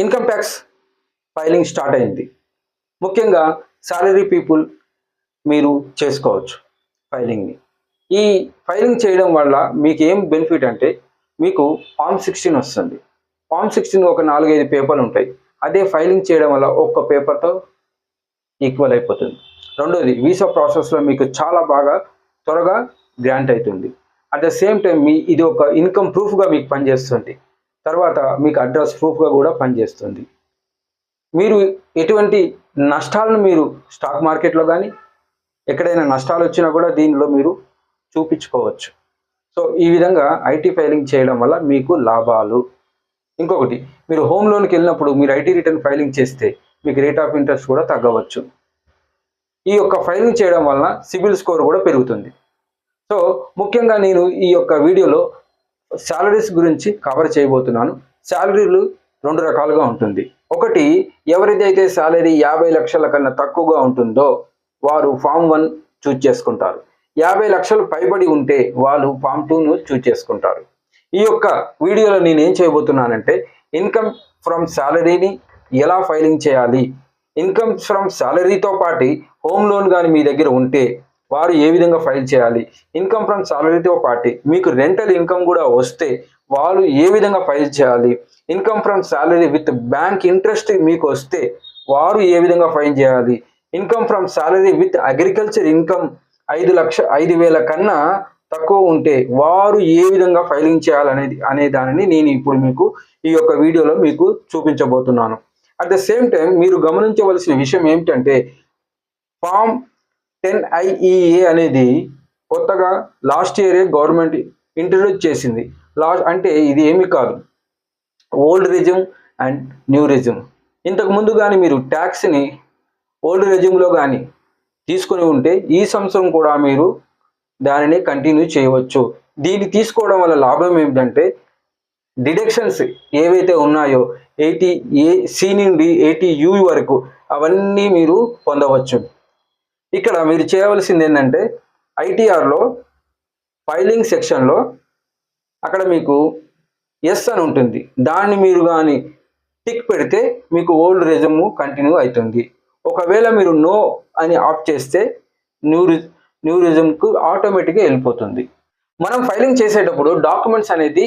Income tax filing start అయింది. ముఖ్యంగా salary people మీరు చేసుకోవచ్చు ఫైలింగ్ని. ఈ ఫైలింగ్ చేయడం వల్ల మీకు ఏం బెనిఫిట్ అంటే మీకు ఫామ్ 16 వస్తుంది. ఫామ్ 16 ఒక 4-5 పేపర్లు ఉంటాయి. అదే ఫైలింగ్ చేయడం వల్ల ఒక్క పేపర్తో ఈక్వల్ అయిపోతుంది. రెండోది వీసా ప్రాసెస్లో మీకు చాలా బాగా త్వరగా గ్రాంట్ అవుతుంది. అట్ ద సేమ్ టైం ఇది ఒక ఇన్కమ్ ప్రూఫ్గా మీకు పనిచేస్తుంది. తర్వాత మీకు అడ్రస్ ప్రూఫ్గా కూడా పనిచేస్తుంది. మీరు ఎటువంటి నష్టాలను మీరు స్టాక్ మార్కెట్లో కానీ ఎక్కడైనా నష్టాలు వచ్చినా కూడా దీనిలో మీరు చూపించుకోవచ్చు. సో ఈ విధంగా ఐటీ ఫైలింగ్ చేయడం వల్ల మీకు లాభాలు. ఇంకొకటి, మీరు హోమ్ లోన్కి వెళ్ళినప్పుడు మీరు ఐటీ రిటర్న్ ఫైలింగ్ చేస్తే మీకు రేట్ ఆఫ్ ఇంట్రెస్ట్ కూడా తగ్గవచ్చు. ఈ యొక్క ఫైలింగ్ చేయడం వలన సిబిల్ స్కోర్ కూడా పెరుగుతుంది. సో ముఖ్యంగా నేను ఈ యొక్క వీడియోలో శాలరీస్ గురించి కవర్ చేయబోతున్నాను. శాలరీలు 2 రకాలుగా ఉంటుంది. ఒకటి, ఎవరిదైతే శాలరీ 50 లక్షల కన్నా తక్కువగా ఉంటుందో వారు ఫామ్ 1 చూజ్ చేసుకుంటారు. 50 లక్షలు పైబడి ఉంటే వాళ్ళు ఫామ్ 2ను చూజ్ చేసుకుంటారు. ఈ యొక్క వీడియోలో నేను ఏం చేయబోతున్నానంటే ఇన్కమ్ ఫ్రమ్ శాలరీని ఎలా ఫైలింగ్ చేయాలి, ఇన్కమ్ ఫ్రమ్ శాలరీతో పాటు హోమ్ లోన్ కానీ మీ దగ్గర ఉంటే వారు ఏ విధంగా ఫైల్ చేయాలి, ఇన్కమ్ ఫ్రమ్ శాలరీతో పాటు మీకు రెంటల్ ఇన్కమ్ కూడా వస్తే వాళ్ళు ఏ విధంగా ఫైల్ చేయాలి, income from salary with bank interest మీకు వస్తే వారు ఏ విధంగా ఫైల్ చేయాలి, income from salary with agriculture income 5,000 కన్నా తక్కువ ఉంటే వారు ఏ విధంగా ఫైలింగ్ చేయాలనేది దానిని నేను ఇప్పుడు మీకు ఈ యొక్క వీడియోలో మీకు చూపించబోతున్నాను. అట్ ద సేమ్ టైం మీరు గమనించవలసిన విషయం ఏమిటంటే ఫామ్ 10IEA అనేది కొత్తగా లాస్ట్ ఇయరే గవర్నమెంట్ ఇంట్రడ్యూస్ చేసింది. అంటే ఇది ఏమీ కాదు, old resume and new resume. ఇంతకు ముందు కానీ మీరు ట్యాక్స్ని ఓల్డ్ రెజ్యూమ్లో కానీ తీసుకొని ఉంటే ఈ సంవత్సరం కూడా మీరు దానిని కంటిన్యూ చేయవచ్చు. దీన్ని తీసుకోవడం వల్ల లాభం ఏమిటంటే డిడక్షన్స్ ఏవైతే ఉన్నాయో 80C నుండి 80U వరకు అవన్నీ మీరు పొందవచ్చు. ఇక్కడ మీరు చేయవలసింది ఏంటంటే ఐటీఆర్లో ఫైలింగ్ సెక్షన్లో అక్కడ మీకు ఎస్ అని ఉంటుంది. దాన్ని మీరు కానీ టిక్ పెడితే మీకు ఓల్డ్ రెజ్యూమ్ కంటిన్యూ అవుతుంది. ఒకవేళ మీరు నో అని ఆప్ట్ చేస్తే న్యూ రెజ్యూమ్కు ఆటోమేటిక్గా వెళ్ళిపోతుంది. మనం ఫైలింగ్ చేసేటప్పుడు డాక్యుమెంట్స్ అనేది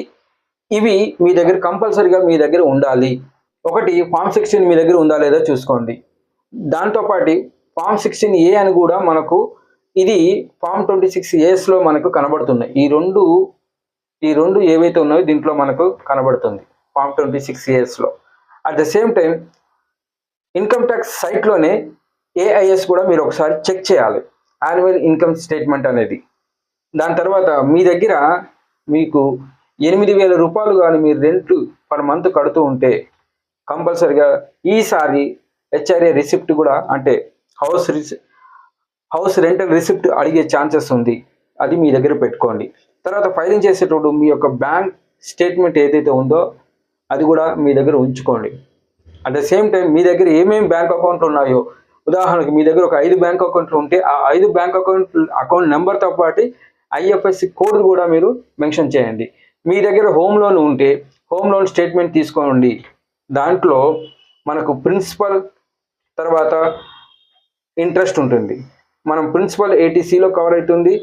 ఇవి మీ దగ్గర కంపల్సరీగా మీ దగ్గర ఉండాలి. ఒకటి, ఫామ్ 16 మీ దగ్గర ఉందా లేదా చూసుకోండి. దాంతోపాటు ఫామ్ 16A అని కూడా మనకు ఇది ఫామ్ 26Aస్లో మనకు కనబడుతున్నాయి. ఈ రెండు ఏవైతే ఉన్నాయో దీంట్లో మనకు కనబడుతుంది ఫామ్ 26Aస్లో. At the same time income tax సైట్లోనే AIS కూడా మీరు ఒకసారి చెక్ చేయాలి, యాన్యువల్ ఇన్కమ్ స్టేట్మెంట్ అనేది. దాని తర్వాత మీ దగ్గర మీకు 8,000 రూపాయలు కానీ మీరు రెంట్ పర్ మంత్ కడుతూ ఉంటే కంపల్సరిగా ఈసారి HRA రిసిప్ట్ కూడా, అంటే హౌస్ రెంటల్ రిసిప్ట్ అడిగే ఛాన్సెస్ ఉంది. అది మీ దగ్గర పెట్టుకోండి. తర్వాత ఫైలింగ్ చేసేటప్పుడు మీ యొక్క బ్యాంక్ స్టేట్మెంట్ ఏదైతే ఉందో అది కూడా మీ దగ్గర ఉంచుకోండి. అట్ ద సేమ్ టైం మీ దగ్గర ఏమేమి బ్యాంక్ అకౌంట్లు ఉన్నాయో, ఉదాహరణకు మీ దగ్గర ఒక 5 బ్యాంక్ అకౌంట్లు ఉంటే ఆ 5 బ్యాంక్ అకౌంట్ నెంబర్తో పాటు IFSC కోడ్ కూడా మీరు మెన్షన్ చేయండి. మీ దగ్గర హోమ్ లోన్ ఉంటే హోమ్ లోన్ స్టేట్మెంట్ తీసుకోండి. దాంట్లో మనకు ప్రిన్సిపల్ తర్వాత ఇంట్రెస్ట్ ఉంటుంది. మనం ప్రిన్సిపల్ 80Cలో కవర్ అవుతుంది,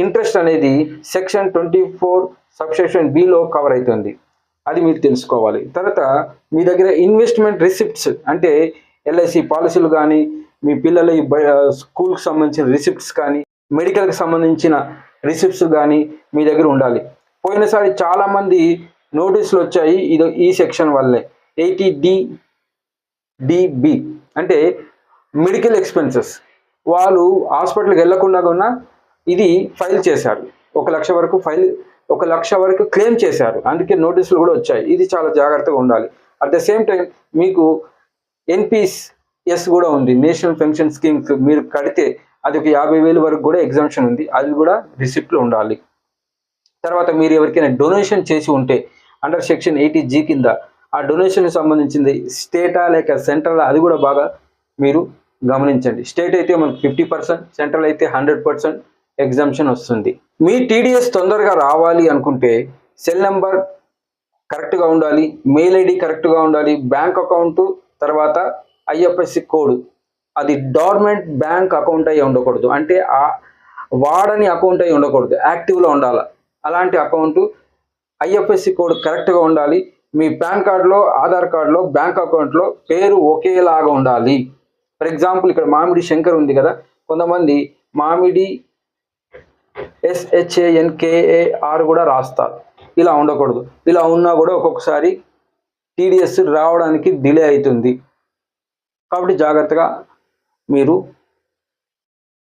ఇంట్రెస్ట్ అనేది సెక్షన్ 24 సబ్సెక్షన్ Bలో కవర్ అవుతుంది. అది మీరు తెలుసుకోవాలి. తర్వాత మీ దగ్గర ఇన్వెస్ట్మెంట్ రిసిప్ట్స్ అంటే LIC పాలసీలు కానీ, మీ పిల్లల స్కూల్కి సంబంధించిన రిసిప్ట్స్ కానీ, మెడికల్కి సంబంధించిన రిసిప్ట్స్ కానీ మీ దగ్గర ఉండాలి. పోయినసారి చాలామంది నోటీసులు వచ్చాయి ఈ సెక్షన్ వల్లే. 80DB అంటే మెడికల్ ఎక్స్పెన్సెస్. వాళ్ళు హాస్పిటల్కి వెళ్ళకుండా కూడా ఇది ఫైల్ చేశారు. 1 లక్ష వరకు క్లెయిమ్ చేశారు. అందుకే నోటీసులు కూడా వచ్చాయి. ఇది చాలా జాగ్రత్తగా ఉండాలి. అట్ ద సేమ్ టైం మీకు NPS కూడా ఉంది, నేషనల్ పెన్షన్ స్కీమ్కి మీరు కడితే అది ఒక 50,000 వరకు కూడా ఎగ్జామ్షన్ ఉంది. అది కూడా రిసిప్ట్లో ఉండాలి. తర్వాత మీరు ఎవరికైనా డొనేషన్ చేసి ఉంటే అండర్ సెక్షన్ 80G కింద ఆ డొనేషన్ సంబంధించింది స్టేటా లేక సెంట్రల్, అది కూడా బాగా మీరు గమనించండి. స్టేట్ అయితే మనకు 50%, సెంట్రల్ అయితే 100% ఎగ్జామ్షన్ వస్తుంది. మీ TDS తొందరగా రావాలి అనుకుంటే సెల్ నెంబర్ కరెక్ట్గా ఉండాలి, మెయిల్ ఐడి కరెక్ట్గా ఉండాలి, బ్యాంక్ అకౌంట్, తర్వాత ఐఎఫ్ఎస్సి కోడ్, అది డోర్మెంట్ బ్యాంక్ అకౌంట్ అయి ఉండకూడదు, అంటే ఆ వాడని అకౌంట్ అయి ఉండకూడదు, యాక్టివ్లో ఉండాలి. అలాంటి అకౌంట్ ఐఎఫ్ఎస్సి కోడ్ కరెక్ట్గా ఉండాలి. మీ పాన్ కార్డులో, ఆధార్ కార్డులో, బ్యాంక్ అకౌంట్లో పేరు ఒకేలాగా ఉండాలి. ఫర్ ఎగ్జాంపుల్ ఇక్కడ మామిడి శంకర్ ఉంది కదా, కొంతమంది మామిడి SHANKAR కూడా రాస్తారు. ఇలా ఉండకూడదు. ఇలా ఉన్నా కూడా ఒక్కొక్కసారి TDS రావడానికి డిలే అవుతుంది. కాబట్టి జాగ్రత్తగా మీరు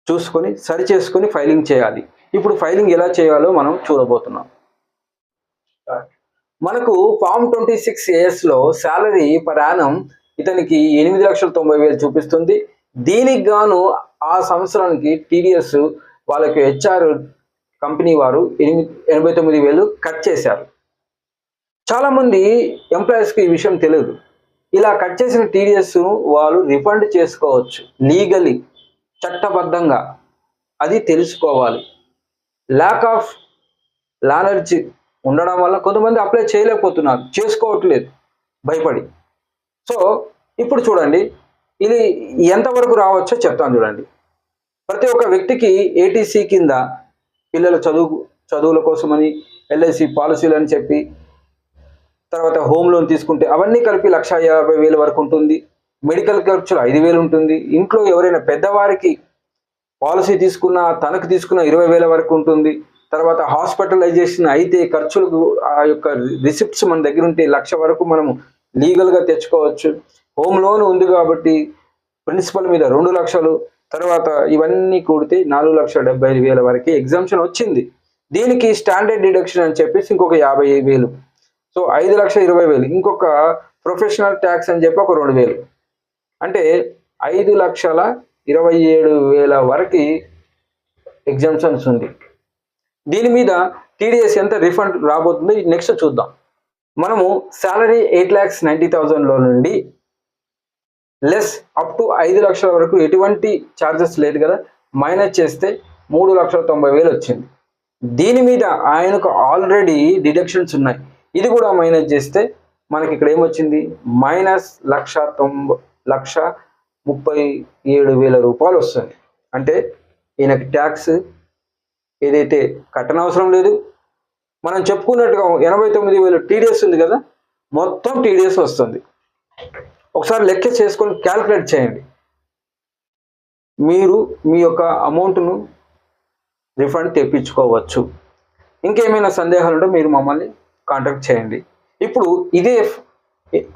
చూసుకొని సరి చేసుకొని ఫైలింగ్ చేయాలి. ఇప్పుడు ఫైలింగ్ ఎలా చేయాలో మనం చూడబోతున్నాం. మనకు ఫామ్ 26ASలో శాలరీ పర్ యానం ఇతనికి 8,90,000 చూపిస్తుంది. దీనికి గాను ఆ సంవత్సరానికి TDS వాళ్ళకి HR కంపెనీ వారు 89,000 కట్ చేశారు. చాలామంది ఎంప్లాయీస్కి ఈ విషయం తెలియదు. ఇలా కట్ చేసిన TDS వాళ్ళు రిఫండ్ చేసుకోవచ్చు లీగలీ, చట్టబద్ధంగా. అది తెలుసుకోవాలి. ల్యాక్ ఆఫ్ నాలెడ్జ్ ఉండడం వల్ల కొంతమంది అప్లై చేయలేకపోతున్నారు, చేసుకోవట్లేదు భయపడి. సో ఇప్పుడు చూడండి, ఇది ఎంతవరకు రావచ్చో చెప్తాను చూడండి. ప్రతి ఒక్క వ్యక్తికి ATC కింద పిల్లల చదువుల కోసమని LIC పాలసీలు అని చెప్పి, తర్వాత హోమ్ లోన్ తీసుకుంటే అవన్నీ కలిపి 1,50,000 వరకు ఉంటుంది. మెడికల్ ఖర్చులు 5,000 ఉంటుంది. ఇంట్లో ఎవరైనా పెద్దవారికి పాలసీ తీసుకున్నా, తనకు తీసుకున్న 20,000 వరకు ఉంటుంది. తర్వాత హాస్పిటలైజేషన్ అయితే ఖర్చులకు ఆ యొక్క రిసిప్ట్స్ మన దగ్గర ఉంటే 1,00,000 వరకు మనము లీగల్గా తెచ్చుకోవచ్చు. హోమ్ లోన్ ఉంది కాబట్టి ప్రిన్సిపల్ మీద 2 లక్షలు, తర్వాత ఇవన్నీ కూడితే 4,75,000 వరకు ఎగ్జామ్షన్ వచ్చింది. దీనికి స్టాండర్డ్ డిడక్షన్ అని చెప్పేసి ఇంకొక 50,000. సో 5,20,000. ఇంకొక ప్రొఫెషనల్ ట్యాక్స్ అని చెప్పి ఒక 2,000. అంటే 5,27,000 వరకు ఎగ్జామ్షన్స్ ఉంది. దీని మీద TDS ఎంత రిఫండ్ రాబోతుందో నెక్స్ట్ చూద్దాం. మనము శాలరీ 8,90,000లో నుండి లెస్ అప్ టు 5 లక్షల వరకు ఎటువంటి ఛార్జెస్ లేదు కదా, మైనస్ చేస్తే 3,90,000 వచ్చింది. దీని మీద ఆయనకు ఆల్రెడీ డిడక్షన్స్ ఉన్నాయి. ఇది కూడా మైనస్ చేస్తే మనకి ఇక్కడ ఏమొచ్చింది, -1,37,000 రూపాయలు వస్తుంది. అంటే ఈయనకి ట్యాక్స్ ఏదైతే కట్టనవసరం లేదు. మనం చెప్పుకున్నట్టుగా 89,000 TDS ఉంది కదా, మొత్తం TDS వస్తుంది. ఒకసారి లెక్క చేసుకొని క్యాల్కులేట్ చేయండి. మీరు మీ యొక్క అమౌంట్ను రిఫండ్ తెప్పించుకోవచ్చు. ఇంకేమైనా సందేహాలు ఉంటే మీరు మమ్మల్ని కాంటాక్ట్ చేయండి. ఇప్పుడు ఇదే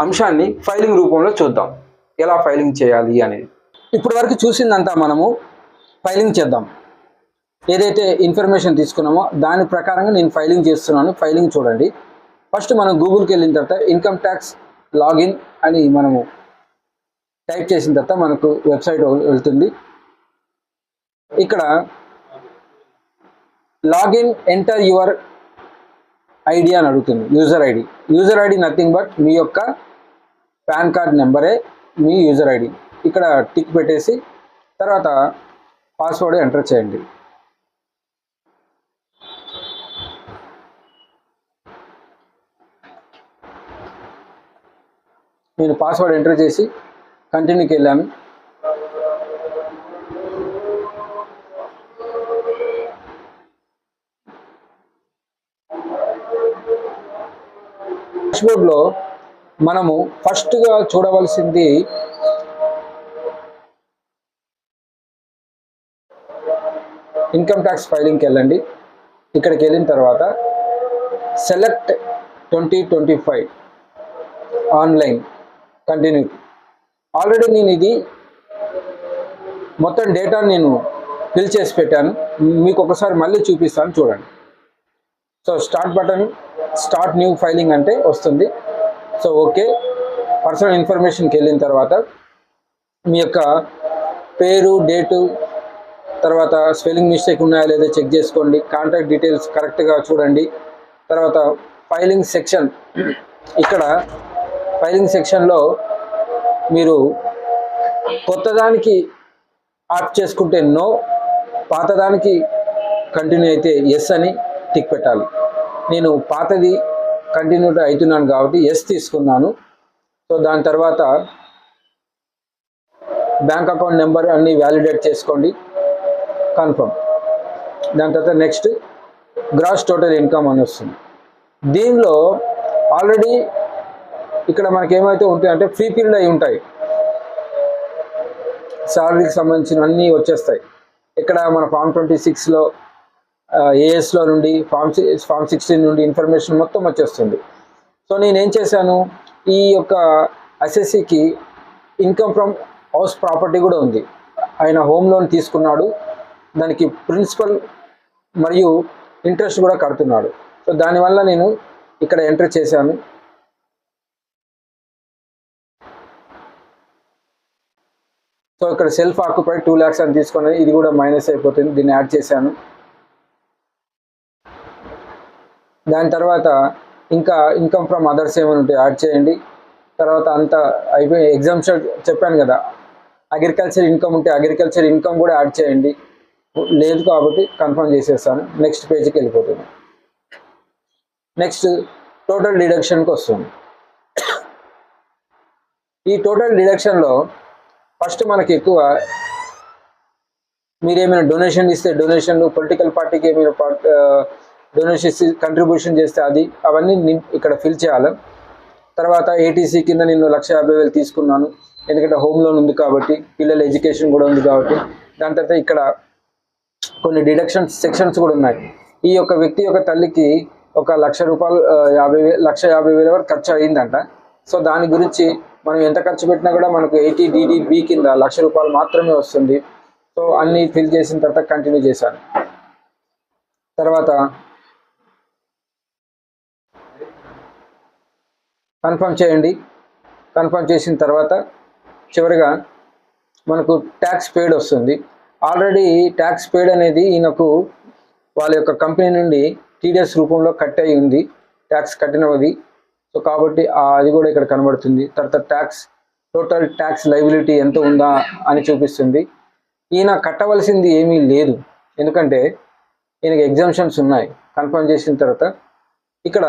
అంశాన్ని ఫైలింగ్ రూపంలో చూద్దాం, ఎలా ఫైలింగ్ చేయాలి అనేది. ఇప్పటి వరకు చూసిందంతా మనము ఫైలింగ్ చేద్దాం. ఏదైతే ఇన్ఫర్మేషన్ తీసుకున్నామో దాని ప్రకారంగా నేను ఫైలింగ్ చేస్తున్నాను. ఫైలింగ్ చూడండి. ఫస్ట్ మనం గూగుల్కి వెళ్ళిన తర్వాత ఇన్కమ్ ట్యాక్స్ లాగిన్ అని మనము టైప్ చేసిన తర్వాత మనకు వెబ్సైట్ వెళ్తుంది. ఇక్కడ లాగిన్ ఎంటర్ యువర్ ఐడి అని అడుగుతుంది, user ID. User ID nothing but మీ యొక్క పాన్ కార్డ్ నెంబరే మీ యూజర్ ఐడి. ఇక్కడ టిక్ పెట్టేసి తర్వాత పాస్వర్డ్ ఎంటర్ చేయండి. నేను పాస్వర్డ్ ఎంటర్ చేసి కంటిన్యూకి వెళ్ళాను. డాష్బోర్డ్లో మనము ఫస్ట్గా చూడవలసింది ఇన్కమ్ ట్యాక్స్ ఫైలింగ్కి వెళ్ళండి. ఇక్కడికి వెళ్ళిన తర్వాత సెలెక్ట్ 2025 ఆన్లైన్ కంటిన్యూ. ఆల్రెడీ నేను ఇది మొత్తం డేటా నేను ఫిల్ చేసి పెట్టాను, మీకు ఒకసారి మళ్ళీ చూపిస్తాను చూడండి. So start button, start new filing అంటే వస్తుంది. సో ఓకే, పర్సనల్ ఇన్ఫర్మేషన్కి వెళ్ళిన తర్వాత మీ యొక్క పేరు, డేటు, తర్వాత స్పెల్లింగ్ మిస్టేక్ ఉన్నాయా లేదా చెక్ చేసుకోండి. కాంటాక్ట్ డీటెయిల్స్ కరెక్ట్గా చూడండి. తర్వాత ఫైలింగ్ సెక్షన్, ఇక్కడ ఫైలింగ్ సెక్షన్లో మీరు కొత్తదానికి ఆప్ చేసుకుంటే నో, పాతదానికి కంటిన్యూ అయితే ఎస్ అని టిక్ పెట్టాలి. నేను పాతది కంటిన్యూ అవుతున్నాను కాబట్టి ఎస్ తీసుకున్నాను. సో దాని తర్వాత బ్యాంక్ అకౌంట్ నెంబర్ అన్నీ వ్యాలిడేట్ చేసుకోండి, కన్ఫర్మ్. దాని తర్వాత నెక్స్ట్ గ్రాస్ టోటల్ ఇన్కమ్ అని వస్తుంది. దీనిలో ఆల్రెడీ ఇక్కడ మనకి ఏమైతే ఉంటాయంటే ఫ్రీ పీరియడ్ అయి ఉంటాయి, శాలరీకి సంబంధించిన అన్నీ వచ్చేస్తాయి. ఇక్కడ మన ఫామ్ 26లో ఏఎస్లో నుండి ఫామ్ 16 నుండి ఇన్ఫర్మేషన్ మొత్తం వచ్చేస్తుంది. సో నేనేం చేశాను, ఈ యొక్క అసెస్సీకి ఇన్కమ్ ఫ్రమ్ హౌస్ ప్రాపర్టీ కూడా ఉంది. ఆయన హోమ్ లోన్ తీసుకున్నాడు, దానికి ప్రిన్సిపల్ మరియు ఇంట్రెస్ట్ కూడా కడుతున్నాడు. సో దానివల్ల నేను ఇక్కడ ఎంటర్ చేశాను. సో ఇక్కడ సెల్ఫ్ ఆక్యుపైడ్ 2 lakhs అని తీసుకుని ఇది కూడా మైనస్ అయిపోతుంది, దీన్ని యాడ్ చేశాను. దాని తర్వాత ఇంకా ఇన్కమ్ ఫ్రమ్ అదర్స్ ఏమైనా ఉంటే యాడ్ చేయండి. తర్వాత అంతా అయిపోయి ఎగ్జామ్షన్ చెప్పాను కదా, అగ్రికల్చర్ ఇన్కమ్ ఉంటే అగ్రికల్చర్ ఇన్కమ్ కూడా యాడ్ చేయండి. లేదు కాబట్టి కన్ఫర్మ్ చేసేస్తాను. నెక్స్ట్ పేజ్కి వెళ్ళిపోతుంది. నెక్స్ట్ టోటల్ డిడక్షన్కి వస్తుంది. ఈ టోటల్ డిడక్షన్లో ఫస్ట్ మనకి ఎక్కువ మీరు ఏమైనా డొనేషన్ ఇస్తే డొనేషన్లు, పొలిటికల్ పార్టీకి ఏమైనా డొనేషన్స్ కంట్రిబ్యూషన్ చేస్తే అది అవన్నీ ఇక్కడ ఫిల్ చేయాలి. తర్వాత ఏటీసీ కింద నేను 1,50,000 తీసుకున్నాను, ఎందుకంటే హోమ్ లోన్ ఉంది కాబట్టి, పిల్లల ఎడ్యుకేషన్ కూడా ఉంది కాబట్టి. దాని తర్వాత ఇక్కడ కొన్ని డిడక్షన్స్ సెక్షన్స్ కూడా ఉన్నాయి. ఈ యొక్క వ్యక్తి యొక్క తల్లికి ఒక ₹1,50,000 వరకు ఖర్చు అయిందంట. సో దాని గురించి మనం ఎంత ఖర్చు పెట్టినా కూడా మనకు 80DDB కింద ₹1,00,000 మాత్రమే వస్తుంది. సో అన్నీ ఫిల్ చేసిన తర్వాత కంటిన్యూ చేశాను. తర్వాత కన్ఫర్మ్ చేయండి. కన్ఫర్మ్ చేసిన తర్వాత చివరిగా మనకు ట్యాక్స్ పేడ్ వస్తుంది. ఆల్రెడీ ట్యాక్స్ పేడ్ అనేది ఈయనకు వాళ్ళ యొక్క కంపెనీ నుండి టీడీఎస్ రూపంలో కట్ అయి ఉంది, ట్యాక్స్ కట్టినది. సో కాబట్టి అది కూడా ఇక్కడ కనబడుతుంది. తర్వాత ట్యాక్స్ టోటల్ ట్యాక్స్ లయబిలిటీ ఎంత ఉందా అని చూపిస్తుంది. ఈయన కట్టవలసింది ఏమీ లేదు, ఎందుకంటే ఈయనకి ఎగ్జామ్షన్స్ ఉన్నాయి. కన్ఫర్మ్ చేసిన తర్వాత ఇక్కడ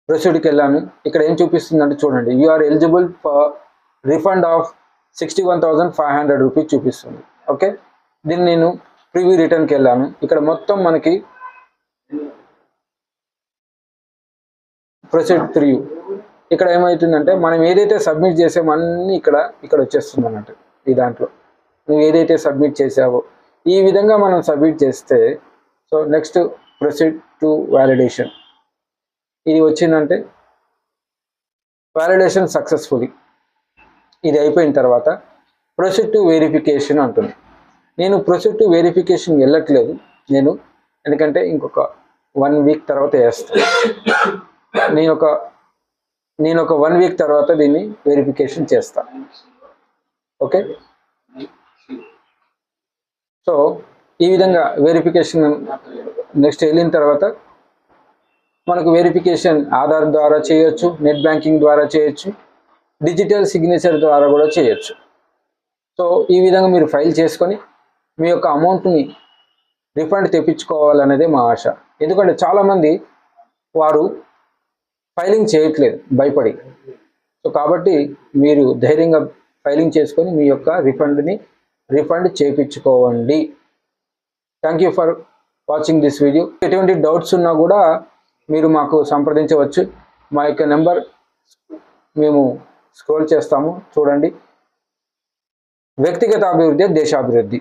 ప్రొసీడ్కి వెళ్ళాను. ఇక్కడ ఏం చూపిస్తుందంటే చూడండి, you are eligible for refund of 61,500 rupees చూపిస్తుంది. ఓకే, దీన్ని నేను ప్రివ్యూ రిటర్న్కి వెళ్ళాను. ఇక్కడ మొత్తం మనకి ప్రొసీడ్ ప్రివ్యూ ఇక్కడ ఏమవుతుందంటే మనం ఏదైతే సబ్మిట్ చేసామో అన్నీ ఇక్కడ వచ్చేస్తుంది అన్నట్టు. ఈ దాంట్లో నువ్వు ఏదైతే సబ్మిట్ చేసావో ఈ విధంగా మనం సబ్మిట్ చేస్తే, so next proceed to validation ఇది వచ్చిందంటే వ్యాలిడేషన్ సక్సెస్ఫుల్లీ. ఇది అయిపోయిన తర్వాత ప్రొసీడ్ టు వెరిఫికేషన్ అంటుంది. నేను ప్రొసీడ్ టు వెరిఫికేషన్ వెళ్ళట్లేదు నేను, ఎందుకంటే ఇంకొక 1 week తర్వాత వేస్తాను. నేను ఒక 1 week తర్వాత దీన్ని వెరిఫికేషన్ చేస్తాను. ఓకే, సో ఈ విధంగా వెరిఫికేషన్ నెక్స్ట్ వెళ్ళిన తర్వాత మనకు వెరిఫికేషన్ ఆధార్ ద్వారా చేయొచ్చు, నెట్ బ్యాంకింగ్ ద్వారా చేయొచ్చు, డిజిటల్ సిగ్నేచర్ ద్వారా కూడా చేయొచ్చు. సో ఈ విధంగా మీరు ఫైల్ చేసుకొని మీ యొక్క అమౌంట్ని రిఫండ్ తెప్పించుకోవాలనేదే మా ఆశ. ఎందుకంటే చాలామంది వారు ఫైలింగ్ చేయట్లేదు భయపడి. సో కాబట్టి మీరు ధైర్యంగా ఫైలింగ్ చేసుకొని మీ యొక్క రిఫండ్ చేయించుకోవండి. Thank you for watching this video. ఎటువంటి డౌట్స్ ఉన్నా కూడా మీరు మాకు సంప్రదించవచ్చు. మా యొక్క నెంబర్ మేము స్క్రోల్ చేస్తాము, చూడండి. వ్యక్తిగత అభివృద్ధి దేశాభివృద్ధి.